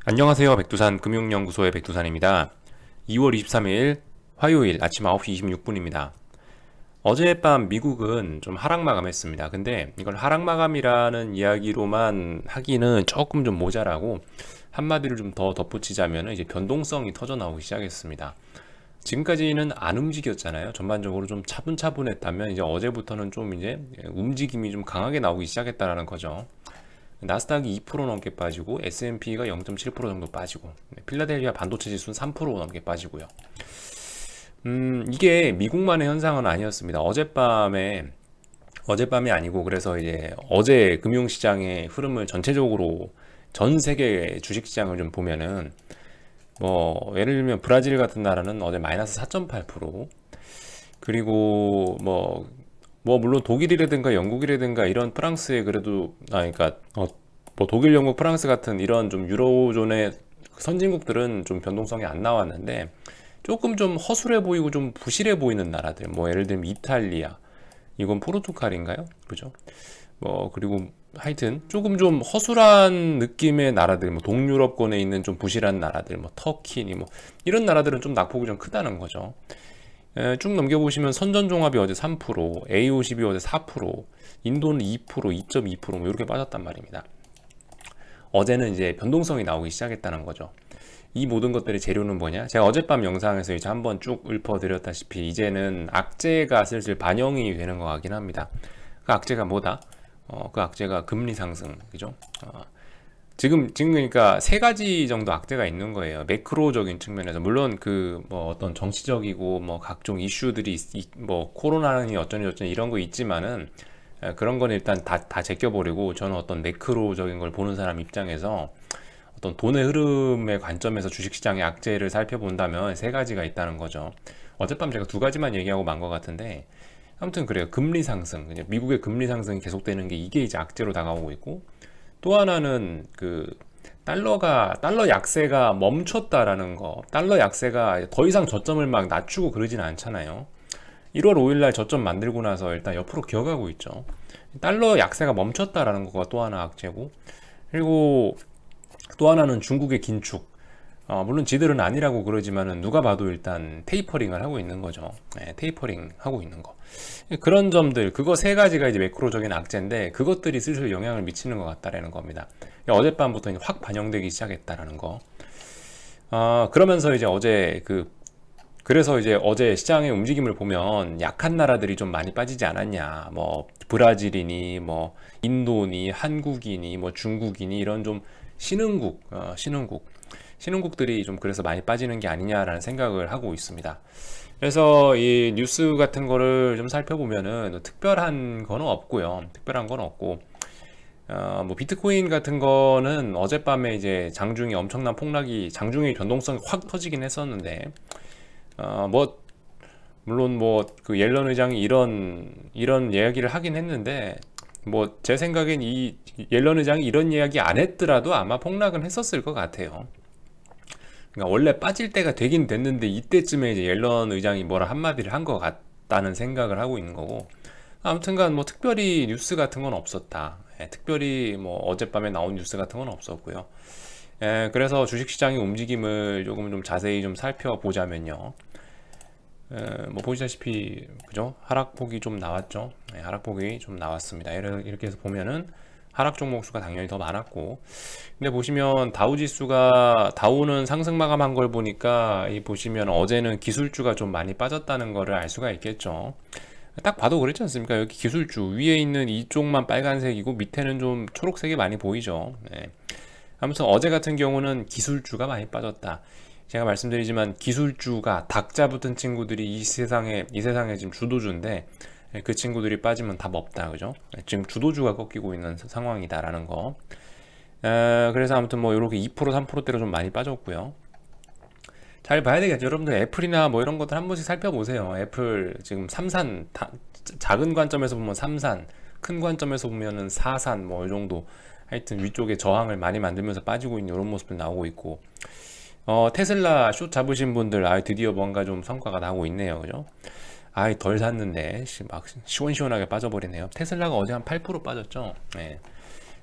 안녕하세요. 백두산 금융연구소의 백두산입니다. 2월 23일 화요일 아침 9시 26분입니다. 어젯밤 미국은 좀 하락 마감했습니다. 근데 이걸 하락 마감이라는 이야기로만 하기는 조금 좀 모자라고 한마디를 좀 더 덧붙이자면 이제 변동성이 터져 나오기 시작했습니다. 지금까지는 안 움직였잖아요. 전반적으로 좀 차분차분했다면 이제 어제부터는 좀 이제 움직임이 좀 강하게 나오기 시작했다라는 거죠. 나스닥이 2% 넘게 빠지고 S&P가 0.7% 정도 빠지고 필라델피아 반도체 지수는 3% 넘게 빠지고요. 이게 미국만의 현상은 아니었습니다. 어젯밤이 아니고 그래서 이제 어제 금융시장의 흐름을 전체적으로 전 세계 주식시장을 좀 보면은 뭐 예를 들면 브라질 같은 나라는 어제 마이너스 4.8%, 그리고 뭐 물론 독일이라든가 영국이라든가 이런 프랑스의 그래도 그러니까 뭐 독일, 영국, 프랑스 같은 이런 좀 유로존의 선진국들은 좀 변동성이 안 나왔는데 조금 좀 허술해 보이고 좀 부실해 보이는 나라들, 뭐 예를 들면 이탈리아, 이건 포르투갈인가요? 그죠? 뭐 그리고 하여튼 조금 좀 허술한 느낌의 나라들, 뭐 동유럽권에 있는 좀 부실한 나라들, 뭐 터키니 뭐 이런 나라들은 좀 낙폭이 좀 크다는 거죠. 쭉 넘겨보시면 선전종합이 어제 3%, A50이 어제 4%, 인도는 2%, 2.2%뭐 이렇게 빠졌단 말입니다. 어제는 이제 변동성이 나오기 시작했다는 거죠. 이 모든 것들의 재료는 뭐냐? 제가 어젯밤 영상에서 이제 한번 쭉 읊어드렸다시피 이제는 악재가 슬슬 반영이 되는 것 같긴 합니다. 그 악재가 뭐다? 그 악재가 금리 상승, 그죠? 지금 그러니까 세 가지 정도 악재가 있는 거예요. 매크로적인 측면에서 물론 그 뭐 어떤 정치적이고 뭐 각종 이슈들이 뭐 코로나니 어쩌니 저쩌니 이런 거 있지만은 그런 건 일단 다 제껴버리고 저는 어떤 매크로적인 걸 보는 사람 입장에서 어떤 돈의 흐름의 관점에서 주식시장의 악재를 살펴본다면 세 가지가 있다는 거죠. 어젯밤 제가 두 가지만 얘기하고 만 것 같은데 아무튼 그래요. 금리 상승, 미국의 금리 상승이 계속되는 게 이게 이제 악재로 다가오고 있고, 또 하나는 그 달러 약세가 멈췄다라는 거. 달러 약세가 더 이상 저점을 막 낮추고 그러지는 않잖아요. 1월 5일날 저점 만들고 나서 일단 옆으로 기어가고 있죠. 달러 약세가 멈췄다라는 거가 또 하나 악재고, 그리고 또 하나는 중국의 긴축. 물론 지들은 아니라고 그러지만은 누가 봐도 일단 테이퍼링을 하고 있는 거죠. 네, 테이퍼링 하고 있는 거. 그런 점들, 그거 세 가지가 이제 매크로적인 악재인데 그것들이 슬슬 영향을 미치는 것 같다라는 겁니다. 어젯밤부터 이제 확 반영되기 시작했다라는 거. 그러면서 이제 그래서 이제 어제 시장의 움직임을 보면 약한 나라들이 좀 많이 빠지지 않았냐. 뭐 브라질이니 뭐 인도니 한국이니 뭐 중국이니 이런 좀 신흥국들이 좀 그래서 많이 빠지는 게 아니냐라는 생각을 하고 있습니다. 그래서 이 뉴스 같은 거를 좀 살펴보면은 특별한 거는 없고요. 특별한 건 없고, 뭐 비트코인 같은 거는 어젯밤에 이제 장중에 변동성이 확 터지긴 했었는데, 뭐 물론 뭐 그 옐런 의장이 이런 이야기를 하긴 했는데, 뭐 제 생각엔 이 옐런 의장이 이런 이야기 안 했더라도 아마 폭락은 했었을 것 같아요. 그러니까 원래 빠질 때가 되긴 됐는데 이때쯤에 이제 옐런 의장이 뭐라 한마디를 한 것 같다는 생각을 하고 있는 거고, 아무튼간 뭐 특별히 뉴스 같은 건 없었다. 특별히 뭐 어젯밤에 나온 뉴스 같은 건 없었고요. 그래서 주식시장의 움직임을 조금 좀 자세히 좀 살펴보자면요. 뭐 보시다시피 그죠? 하락폭이 좀 나왔죠. 하락폭이 좀 나왔습니다. 이렇게 해서 보면은 하락 종목 수가 당연히 더 많았고, 근데 보시면 다우는 상승 마감한 걸 보니까 이 보시면 어제는 기술주가 좀 많이 빠졌다는 거를 알 수가 있겠죠. 딱 봐도 그렇지 않습니까? 여기 기술주 위에 있는 이쪽만 빨간색이고 밑에는 좀 초록색이 많이 보이죠. 네. 아무튼 어제 같은 경우는 기술주가 많이 빠졌다. 제가 말씀드리지만 기술주가 닭자 붙은 친구들이 이 세상에 지금 주도주인데, 그 친구들이 빠지면 답 없다, 그죠? 지금 주도주가 꺾이고 있는 상황이다라는 거. 그래서 아무튼 뭐 이렇게 2% 3%대로 좀 많이 빠졌고요. 잘 봐야 되겠죠. 여러분들 애플이나 뭐 이런 것들 한 번씩 살펴보세요. 애플 지금 작은 관점에서 보면 3산, 큰 관점에서 보면은 4산 뭐 이 정도, 하여튼 위쪽에 저항을 많이 만들면서 빠지고 있는 이런 모습들 나오고 있고, 테슬라 숏 잡으신 분들 드디어 뭔가 좀 성과가 나오고 있네요, 그죠? 덜 샀는데 막 시원시원하게 빠져버리네요. 테슬라가 어제 한 8% 빠졌죠. 네.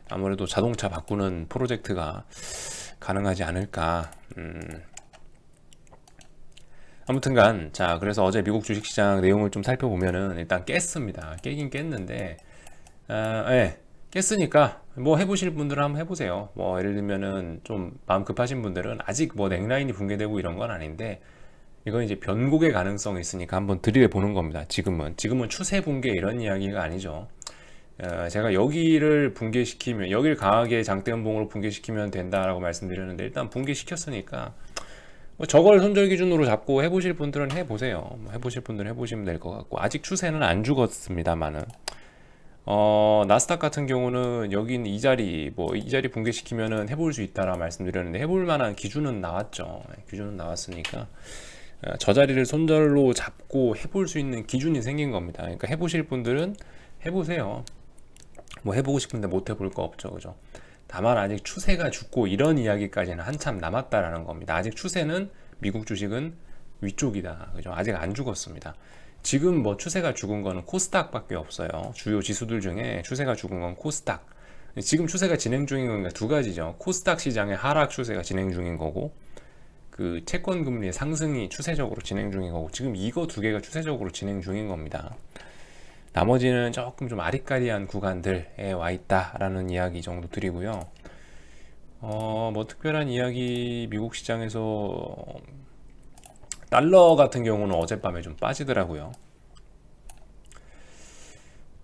아무래도 자동차 바꾸는 프로젝트가 가능하지 않을까. 아무튼간 자, 그래서 어제 미국 주식시장 내용을 좀 살펴보면은 일단 깼습니다. 깨긴 깼는데 예, 깼으니까 뭐 해보실 분들은 한번 해보세요. 뭐 예를 들면은 좀 마음 급하신 분들은 아직 뭐 넥라인이 붕괴되고 이런 건 아닌데 이건 이제 변곡의 가능성이 있으니까 한번 들여보는 겁니다. 지금은 추세 붕괴 이런 이야기가 아니죠. 제가 여기를 붕괴시키면, 여기를 강하게 장대음봉으로 붕괴시키면 된다라고 말씀드렸는데 일단 붕괴시켰으니까 뭐 저걸 손절 기준으로 잡고 해보실 분들은 해보세요. 뭐 해보실 분들은 해보시면 될 것 같고, 아직 추세는 안 죽었습니다만은 나스닥 같은 경우는 여긴 이 자리 붕괴시키면은 해볼 수 있다라 말씀드렸는데 해볼 만한 기준은 나왔죠. 기준은 나왔으니까 저 자리를 손절로 잡고 해볼 수 있는 기준이 생긴 겁니다. 그러니까 해보실 분들은 해보세요. 뭐 해보고 싶은데 못 해볼 거 없죠, 그죠? 다만 아직 추세가 죽고 이런 이야기까지는 한참 남았다라는 겁니다. 아직 추세는 미국 주식은 위쪽이다, 그죠? 아직 안 죽었습니다. 지금 뭐 추세가 죽은 거는 코스닥밖에 없어요. 주요 지수들 중에 추세가 죽은 건 코스닥. 지금 추세가 진행 중인 건 두 가지죠. 코스닥 시장의 하락 추세가 진행 중인 거고, 그 채권 금리의 상승이 추세적으로 진행 중인 거고, 지금 이거 두 개가 추세적으로 진행 중인 겁니다. 나머지는 조금 좀 아리까리한 구간들에 와 있다라는 이야기 정도 드리고요. 뭐 특별한 이야기, 미국 시장에서 달러 같은 경우는 어젯밤에 좀 빠지더라고요.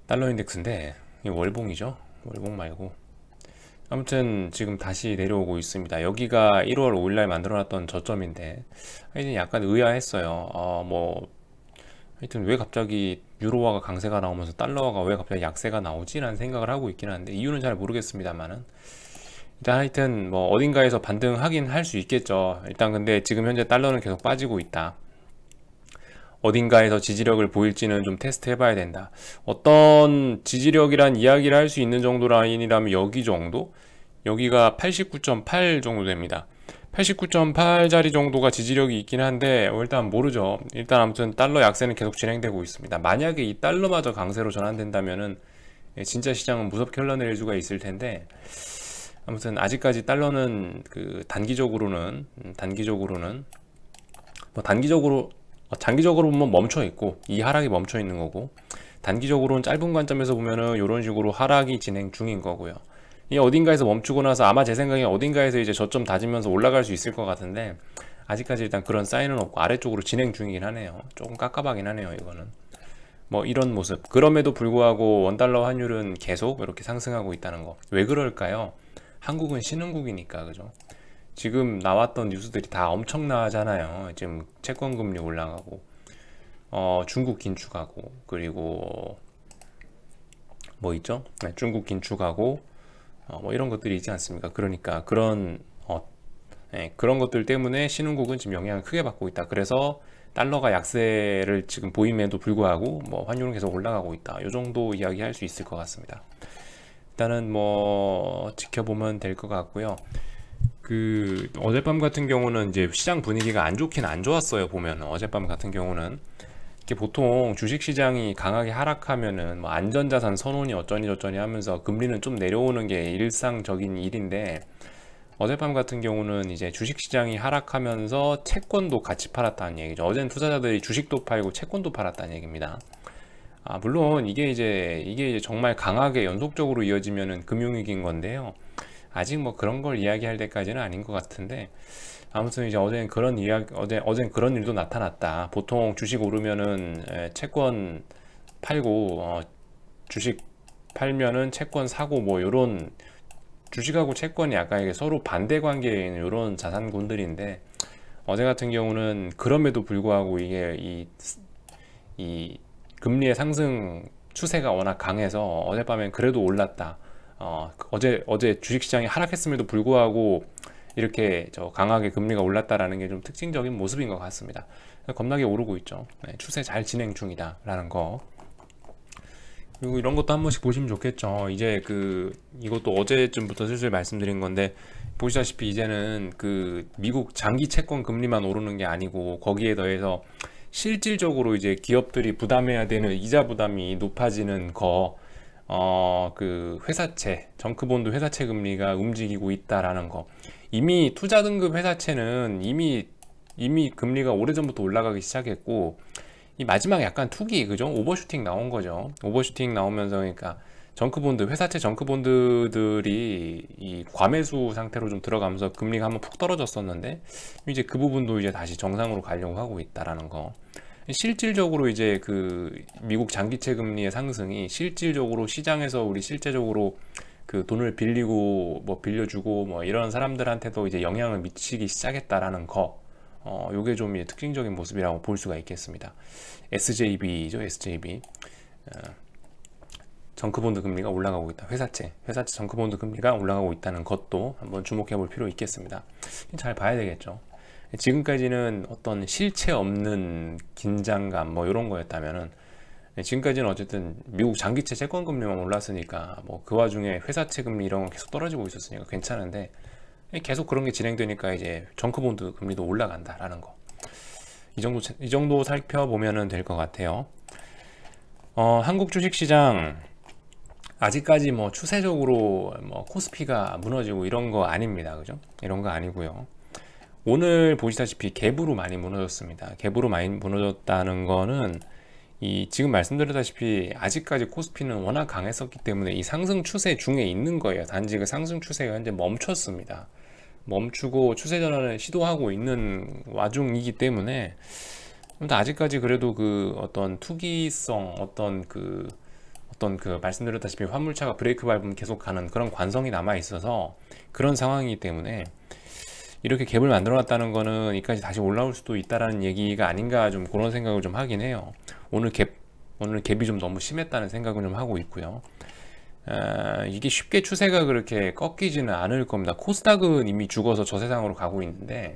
달러 인덱스인데 이게 월봉이죠. 월봉 말고. 아무튼 지금 다시 내려오고 있습니다. 여기가 1월 5일날 만들어놨던 저점인데 하여튼 약간 의아했어요. 뭐 하여튼 왜 갑자기 유로화가 강세가 나오면서 달러가 왜 갑자기 약세가 나오지? 라는 생각을 하고 있긴 한데 이유는 잘 모르겠습니다만은 일단 하여튼 뭐 어딘가에서 반등하긴 할 수 있겠죠. 일단 근데 지금 현재 달러는 계속 빠지고 있다. 어딘가에서 지지력을 보일지는 좀 테스트 해봐야 된다. 어떤 지지력이란 이야기를 할 수 있는 정도 라인이라면 여기 정도? 여기가 89.8 정도 됩니다. 89.8짜리 정도가 지지력이 있긴 한데 일단 모르죠. 일단 아무튼 달러 약세는 계속 진행되고 있습니다. 만약에 이 달러마저 강세로 전환된다면은 진짜 시장은 무섭게 흘러내릴 수가 있을 텐데, 아무튼 아직까지 달러는 그 단기적으로는 뭐 장기적으로 보면 멈춰 있고 이 하락이 멈춰 있는 거고, 단기적으로는 짧은 관점에서 보면은 이런 식으로 하락이 진행 중인 거고요. 이 어딘가에서 멈추고 나서 아마 제 생각에 어딘가에서 이제 저점 다지면서 올라갈 수 있을 것 같은데 아직까지 일단 그런 사인은 없고 아래쪽으로 진행 중이긴 하네요. 조금 깝깝하긴 하네요, 이거는. 뭐 이런 모습. 그럼에도 불구하고 원달러 환율은 계속 이렇게 상승하고 있다는 거. 왜 그럴까요? 한국은 신흥국이니까, 그죠? 지금 나왔던 뉴스들이 다 엄청나잖아요. 지금 채권 금리 올라가고 중국 긴축하고, 그리고 뭐 있죠? 네, 중국 긴축하고 뭐 이런 것들이 있지 않습니까? 그러니까 그런 그런 것들 때문에 신흥국은 지금 영향을 크게 받고 있다. 그래서 달러가 약세를 지금 보임에도 불구하고 뭐 환율은 계속 올라가고 있다. 이 정도 이야기할 수 있을 것 같습니다. 일단은 뭐 지켜보면 될 것 같고요. 그 어젯밤 같은 경우는 이제 시장 분위기가 안 좋긴 안 좋았어요. 보면 어젯밤 같은 경우는 이게 보통 주식시장이 강하게 하락하면은 뭐 안전자산 선원이 어쩌니 저쩌니 하면서 금리는 좀 내려오는 게 일상적인 일인데, 어젯밤 같은 경우는 이제 주식시장이 하락하면서 채권도 같이 팔았다는 얘기죠. 어제는 투자자들이 주식도 팔고 채권도 팔았다는 얘기입니다. 물론 이게 이제 정말 강하게 연속적으로 이어지면은 금융위기인 건데요. 아직 뭐 그런 걸 이야기할 때까지는 아닌 것 같은데, 아무튼 이제 어제는 그런 어제는 그런 일도 나타났다. 보통 주식 오르면은 채권 팔고 주식 팔면은 채권 사고, 뭐 요런 주식하고 채권이 약간 이게 서로 반대 관계에 있는 요런 자산군들인데, 어제 같은 경우는 그럼에도 불구하고 이게 이 금리의 상승 추세가 워낙 강해서 어젯밤엔 그래도 올랐다. 어제 주식시장이 하락했음에도 불구하고 이렇게 강하게 금리가 올랐다라는 게 좀 특징적인 모습인 것 같습니다. 겁나게 오르고 있죠. 추세 잘 진행 중이다 라는 거. 그리고 이런 것도 한 번씩 보시면 좋겠죠. 이제 이것도 어제쯤부터 슬슬 말씀드린 건데, 보시다시피 이제는 그 미국 장기 채권 금리만 오르는 게 아니고 거기에 더해서 실질적으로 이제 기업들이 부담해야 되는 이자 부담이 높아지는 거, 그 회사채, 정크본드 회사채 금리가 움직이고 있다라는 거. 이미 투자 등급 회사채는 이미 금리가 오래전부터 올라가기 시작했고, 이 마지막 약간 투기, 그죠? 오버슈팅 나온 거죠. 오버슈팅 나오면서, 그러니까 정크본드, 회사채 정크본드들이 이 과매수 상태로 좀 들어가면서 금리가 한번 푹 떨어졌었는데, 이제 그 부분도 이제 다시 정상으로 가려고 하고 있다라는 거. 실질적으로 이제 그 미국 장기채 금리의 상승이 실질적으로 시장에서 우리 실제적으로 그 돈을 빌리고 뭐 빌려주고 뭐 이런 사람들한테도 이제 영향을 미치기 시작했다라는 거. 요게 좀 특징적인 모습이라고 볼 수가 있겠습니다. SJB죠, SJB. 정크본드 금리가 올라가고 있다. 회사채 정크본드 금리가 올라가고 있다는 것도 한번 주목해 볼 필요 있겠습니다. 잘 봐야 되겠죠. 지금까지는 어떤 실체 없는 긴장감 뭐 이런 거였다면은, 지금까지는 어쨌든 미국 장기채 채권 금리만 올랐으니까 뭐 그 와중에 회사채 금리 이런 건 계속 떨어지고 있었으니까 괜찮은데, 계속 그런 게 진행되니까 이제 정크본드 금리도 올라간다라는 거. 이 정도 살펴보면은 될 것 같아요. 한국 주식시장 아직까지 뭐 추세적으로 뭐 코스피가 무너지고 이런 거 아닙니다. 그죠? 이런 거 아니고요. 오늘 보시다시피 갭으로 많이 무너졌습니다. 갭으로 많이 무너졌다는 거는 지금 말씀드렸다시피 아직까지 코스피는 워낙 강했었기 때문에 이 상승 추세 중에 있는 거예요. 단지 그 상승 추세가 현재 멈췄습니다. 멈추고 추세 전환을 시도하고 있는 와중이기 때문에 아직까지 그래도 그 어떤 투기성 어떤 그 말씀드렸다시피 화물차가 브레이크 밟으면 계속 가는 그런 관성이 남아 있어서 그런 상황이기 때문에 이렇게 갭을 만들어 놨다는 거는 이까지 다시 올라올 수도 있다라는 얘기가 아닌가, 좀 그런 생각을 좀 하긴 해요. 오늘 갭이 좀 너무 심했다는 생각을 좀 하고 있고요. 이게 쉽게 추세가 그렇게 꺾이지는 않을 겁니다. 코스닥은 이미 죽어서 저 세상으로 가고 있는데,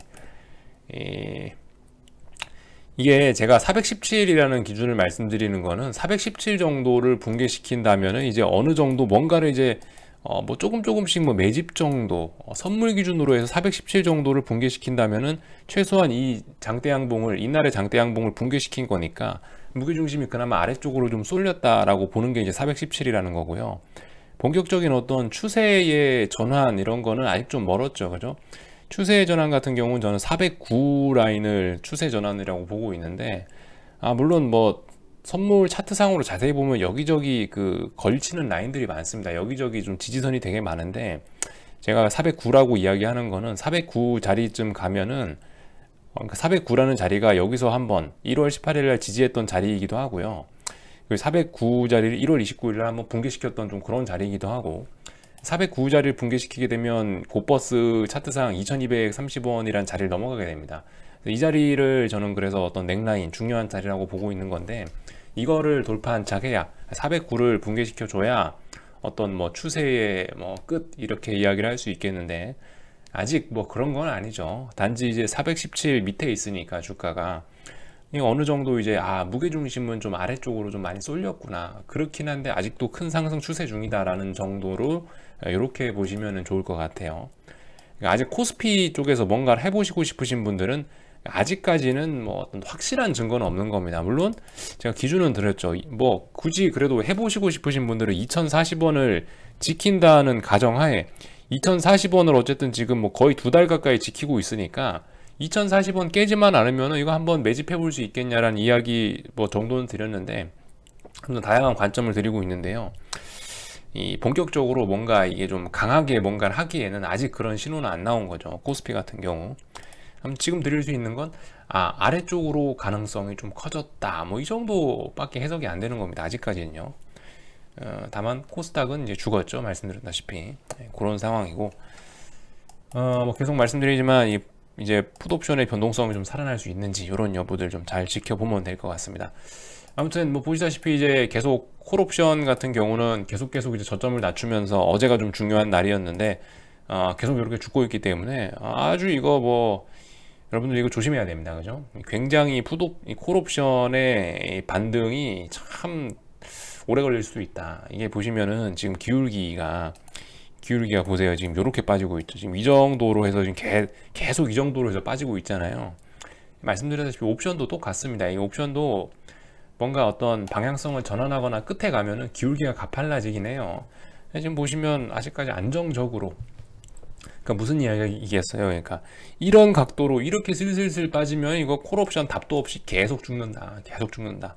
이게 제가 417이라는 기준을 말씀드리는 거는 417 정도를 붕괴시킨다면은 이제 어느 정도 뭔가를 이제 뭐 조금씩 뭐 매집 정도, 선물 기준으로 해서 417 정도를 붕괴시킨다면은 최소한 이 장대양봉을, 이날의 장대양봉을 붕괴시킨 거니까 무게중심이 그나마 아래쪽으로 좀 쏠렸다라고 보는 게 이제 417이라는 거고요. 본격적인 어떤 추세의 전환 이런 거는 아직 좀 멀었죠. 그죠? 추세의 전환 같은 경우는 저는 409 라인을 추세 전환이라고 보고 있는데, 물론 뭐 선물 차트상으로 자세히 보면 여기저기 그 걸치는 라인들이 많습니다. 여기저기 좀 지지선이 되게 많은데, 제가 409라고 이야기하는 거는 409 자리쯤 가면은 409라는 자리가 여기서 한번 1월 18일 날 지지했던 자리이기도 하고요. 그 409 자리를 1월 29일 날 한번 붕괴시켰던 좀 그런 자리이기도 하고, 409 자리를 붕괴시키게 되면 곧버스 차트상 2230원이라는 자리를 넘어가게 됩니다. 이 자리를 저는 그래서 어떤 넥라인, 중요한 자리라고 보고 있는 건데, 이거를 돌파한 착해야 409를 붕괴시켜 줘야 어떤 뭐 추세의 뭐 끝 이렇게 이야기를 할 수 있겠는데, 아직 뭐 그런 건 아니죠. 단지 이제 417 밑에 있으니까 주가가 어느 정도 이제 무게중심은 좀 아래쪽으로 좀 많이 쏠렸구나, 그렇긴 한데 아직도 큰 상승 추세 중이다라는 정도로 이렇게 보시면 좋을 것 같아요. 그러니까 아직 코스피 쪽에서 뭔가를 해보시고 싶으신 분들은 아직까지는 뭐 어떤 확실한 증거는 없는 겁니다. 물론 제가 기준은 드렸죠. 뭐 굳이 그래도 해보시고 싶으신 분들은 2040원을 지킨다는 가정하에 2040원을 어쨌든 지금 뭐 거의 2달 가까이 지키고 있으니까 2040원 깨지만 않으면 이거 한번 매집해 볼 수 있겠냐라는 이야기 뭐 정도는 드렸는데, 좀 다양한 관점을 드리고 있는데요. 본격적으로 뭔가 이게 좀 강하게 뭔가를 하기에는 아직 그런 신호는 안 나온 거죠. 코스피 같은 경우. 지금 드릴 수 있는 건 아래쪽으로 가능성이 좀 커졌다, 뭐 이 정도밖에 해석이 안 되는 겁니다. 아직까지는요. 다만 코스닥은 이제 죽었죠. 말씀드렸다시피 그런 상황이고, 뭐 계속 말씀드리지만 이제 풋옵션의 변동성이 좀 살아날 수 있는지 이런 여부들 좀 잘 지켜보면 될 것 같습니다. 아무튼 뭐 보시다시피 이제 계속 콜옵션 같은 경우는 계속 이제 저점을 낮추면서 어제가 좀 중요한 날이었는데 계속 이렇게 죽고 있기 때문에 아주 이거 뭐 여러분들 이거 조심해야 됩니다. 그죠? 굉장히 콜옵션의 반등이 참 오래 걸릴 수도 있다. 이게 보시면은 지금 기울기가 보세요. 지금 이렇게 빠지고 있죠. 지금 이 정도로 해서 지금 계속 이 정도로 해서 빠지고 있잖아요. 말씀드렸다시피 옵션도 똑같습니다. 이 옵션도 뭔가 어떤 방향성을 전환하거나 끝에 가면은 기울기가 가팔라지긴 해요. 지금 보시면 아직까지 안정적으로, 그러니까 무슨 이야기겠어요? 그러니까 이런 각도로 이렇게 슬슬슬 빠지면 이거 콜옵션 답도 없이 계속 죽는다, 계속 죽는다.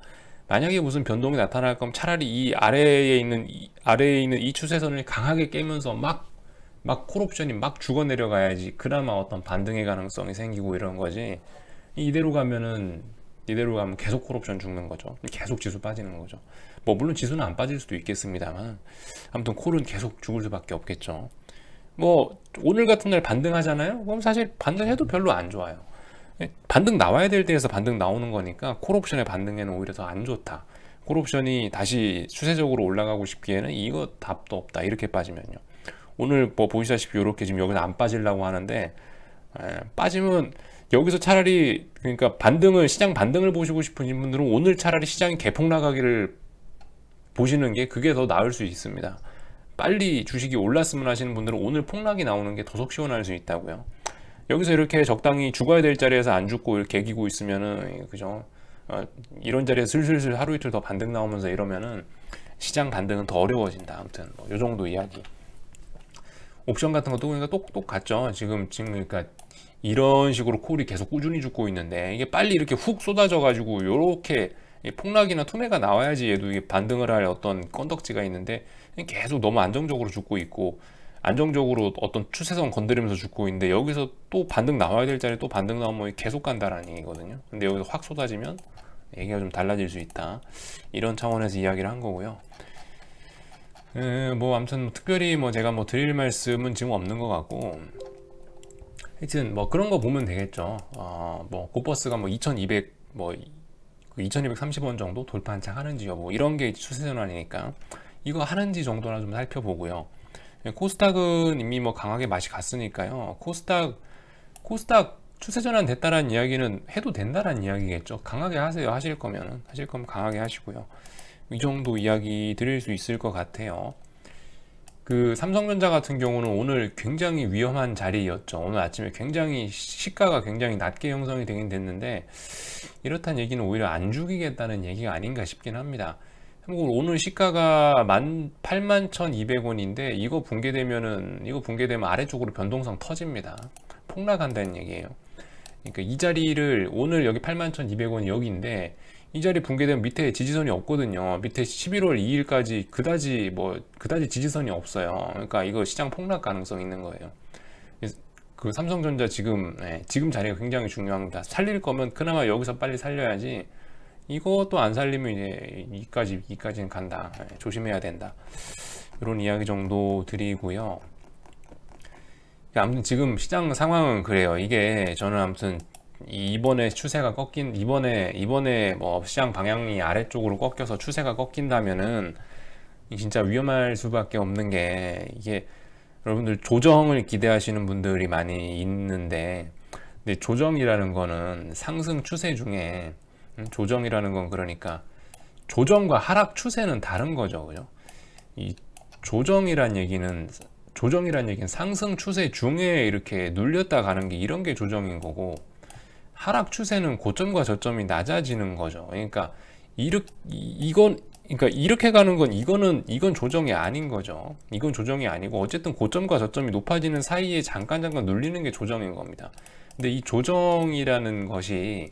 만약에 무슨 변동이 나타날 거면 차라리 이 아래에 있는 이 추세선을 강하게 깨면서 막 콜옵션이 막 죽어 내려가야지 그나마 어떤 반등의 가능성이 생기고 이런 거지. 이대로 가면 계속 콜옵션 죽는 거죠. 계속 지수 빠지는 거죠. 뭐 물론 지수는 안 빠질 수도 있겠습니다만 아무튼 콜은 계속 죽을 수밖에 없겠죠. 뭐 오늘 같은 날 반등하잖아요. 그럼 사실 반등해도 별로 안 좋아요. 반등 나와야 될 때에서 반등 나오는 거니까 콜옵션의 반등에는 오히려 더 안 좋다. 콜옵션이 다시 추세적으로 올라가고 싶기에는 이거 답도 없다. 이렇게 빠지면요. 오늘 뭐 보시다시피 이렇게 지금 여기서 안 빠지려고 하는데 빠지면 여기서 차라리, 그러니까 시장 반등을 보시고 싶은 분들은 오늘 차라리 시장이 개폭 나가기를 보시는 게 그게 더 나을 수 있습니다. 빨리 주식이 올랐으면 하시는 분들은 오늘 폭락이 나오는 게 더 속 시원할 수 있다고요. 여기서 이렇게 적당히 죽어야 될 자리에서 안 죽고 이렇게 개기고 있으면은, 그죠? 이런 자리에서 슬슬슬 하루 이틀 더 반등 나오면서 이러면은 시장 반등은 더 어려워진다. 아무튼 요 정도 이야기. 옵션 같은 것도 그러니까 똑같죠. 지금 그러니까 이런 식으로 콜이 계속 꾸준히 죽고 있는데 이게 빨리 이렇게 훅 쏟아져 가지고 요렇게 폭락이나 투매가 나와야지 얘도 이게 반등을 할 어떤 건덕지가 있는데 계속 너무 안정적으로 죽고 있고 안정적으로 어떤 추세선 건드리면서 죽고 있는데 여기서 또 반등 나와야 될 자리에 또 반등 나오면 계속 간다라는 얘기거든요. 근데 여기서 확 쏟아지면 얘기가 좀 달라질 수 있다. 이런 차원에서 이야기를 한 거고요. 뭐 아무튼 특별히 뭐 제가 뭐 드릴 말씀은 지금 없는 것 같고, 하여튼 뭐 그런 거 보면 되겠죠. 뭐 고버스가 뭐 2200 뭐 2230원 정도 돌파 한창 하는지 여부 이런 게 추세 전환이니까 이거 하는지 정도나 좀 살펴보고요. 코스닥은 이미 뭐 강하게 맛이 갔으니까요. 코스닥 추세 전환 됐다라는 이야기는 해도 된다라는 이야기겠죠. 강하게 하세요. 하실 거면 강하게 하시고요. 이 정도 이야기 드릴 수 있을 것 같아요. 그 삼성전자 같은 경우는 오늘 굉장히 위험한 자리였죠. 오늘 아침에 굉장히 시가가 굉장히 낮게 형성이 되긴 됐는데 이렇다는 얘기는 오히려 안 죽이겠다는 얘기가 아닌가 싶긴 합니다. 참고로 오늘 시가가 81,200원인데 이거 붕괴되면 아래쪽으로 변동성 터집니다. 폭락한다는 얘기예요. 그러니까 이 자리를 오늘 여기 81,200원이 여기인데 이 자리 붕괴되면 밑에 지지선이 없거든요. 밑에 11월 2일까지 그다지 지지선이 없어요. 그러니까 이거 시장 폭락 가능성 있는 거예요. 그 삼성전자 지금 자리가 굉장히 중요합니다. 살릴 거면 그나마 여기서 빨리 살려야지. 이것도 안 살리면 이제 이까지는 간다. 조심해야 된다. 이런 이야기 정도 드리고요. 아무튼 지금 시장 상황은 그래요. 이게 저는 아무튼 이번에 추세가 이번에 뭐 시장 방향이 아래쪽으로 꺾여서 추세가 꺾인다면은 진짜 위험할 수밖에 없는 게, 이게 여러분들 조정을 기대하시는 분들이 많이 있는데, 근데 조정이라는 거는 상승 추세 중에 조정이라는 건 그러니까 조정과 하락 추세는 다른 거죠. 그죠? 이 조정이란 얘기는 상승 추세 중에 이렇게 눌렸다 가는 게 이런 게 조정인 거고, 하락 추세는 고점과 저점이 낮아지는 거죠. 그러니까 이렇게 가는 건 이건 조정이 아닌 거죠. 이건 조정이 아니고 어쨌든 고점과 저점이 높아지는 사이에 잠깐 눌리는 게 조정인 겁니다. 근데 이 조정이라는 것이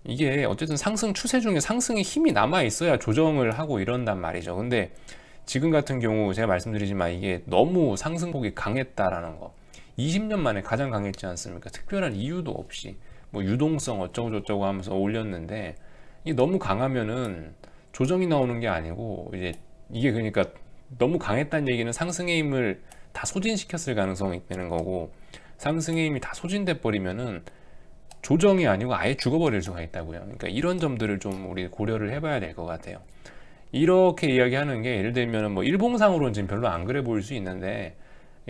이게 어쨌든 상승 추세 중에 상승의 힘이 남아 있어야 조정을 하고 이런단 말이죠. 근데 지금 같은 경우 제가 말씀드리지만 이게 너무 상승폭이 강했다라는 거. 20년 만에 가장 강했지 않습니까? 특별한 이유도 없이 뭐 유동성 어쩌고 저쩌고 하면서 올렸는데, 이게 너무 강하면은 조정이 나오는 게 아니고 이게 그러니까 너무 강했다는 얘기는 상승의 힘을 다 소진시켰을 가능성이 있는 거고, 상승의 힘이 다 소진돼 버리면은 조정이 아니고 아예 죽어버릴 수가 있다고요. 그러니까 이런 점들을 좀 우리 고려를 해봐야 될 것 같아요. 이렇게 이야기하는 게 예를 들면 뭐 일봉상으로는 지금 별로 안 그래 보일 수 있는데,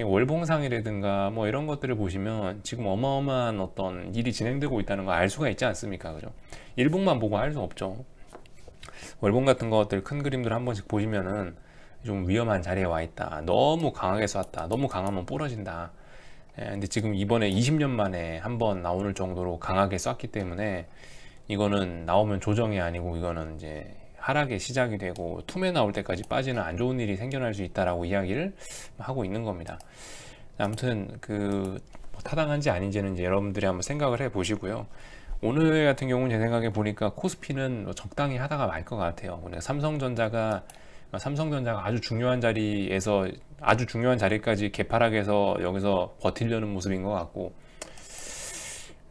월봉상이라든가 뭐 이런 것들을 보시면 지금 어마어마한 어떤 일이 진행되고 있다는 걸 알 수가 있지 않습니까? 그죠? 일봉만 보고 할 수 없죠. 월봉 같은 것들 큰 그림들 한 번씩 보시면은 좀 위험한 자리에 와 있다. 너무 강하게 쐈다. 너무 강하면 부러진다. 근데 지금 이번에 20년 만에 한 번 나오는 정도로 강하게 쐈기 때문에 이거는 나오면 조정이 아니고 이거는 이제 하락의 시작이 되고 툼에 나올 때까지 빠지는 안 좋은 일이 생겨날 수 있다라고 이야기를 하고 있는 겁니다. 아무튼 뭐 타당한지 아닌지는 이제 여러분들이 한번 생각을 해 보시고요. 오늘 같은 경우는 제 생각에 보니까 코스피는 뭐 적당히 하다가 말 것 같아요. 삼성전자가 아주 중요한 자리에서 아주 중요한 자리까지 개파락해서 여기서 버틸려는 모습인 것 같고,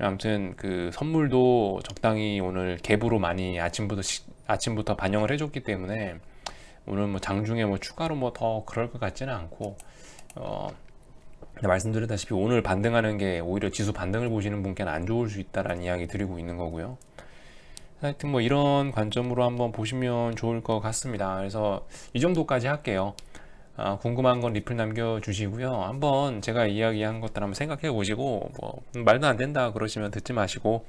아무튼 선물도 적당히 오늘 갭으로 많이 아침부터 반영을 해줬기 때문에 오늘 뭐 장중에 뭐 추가로 뭐 더 그럴 것 같지는 않고, 말씀드렸다시피 오늘 반등하는 게 오히려 지수 반등을 보시는 분께는 안 좋을 수 있다라는 이야기 드리고 있는 거고요. 하여튼 뭐 이런 관점으로 한번 보시면 좋을 것 같습니다. 그래서 이 정도까지 할게요. 궁금한 건 리플 남겨주시고요. 한번 제가 이야기한 것들 한번 생각해 보시고, 뭐 말도 안 된다 그러시면 듣지 마시고,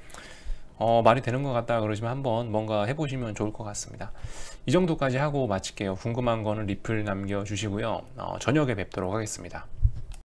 말이 되는 것 같다 그러시면 한번 뭔가 해보시면 좋을 것 같습니다. 이 정도까지 하고 마칠게요. 궁금한 거는 리플 남겨주시고요. 저녁에 뵙도록 하겠습니다.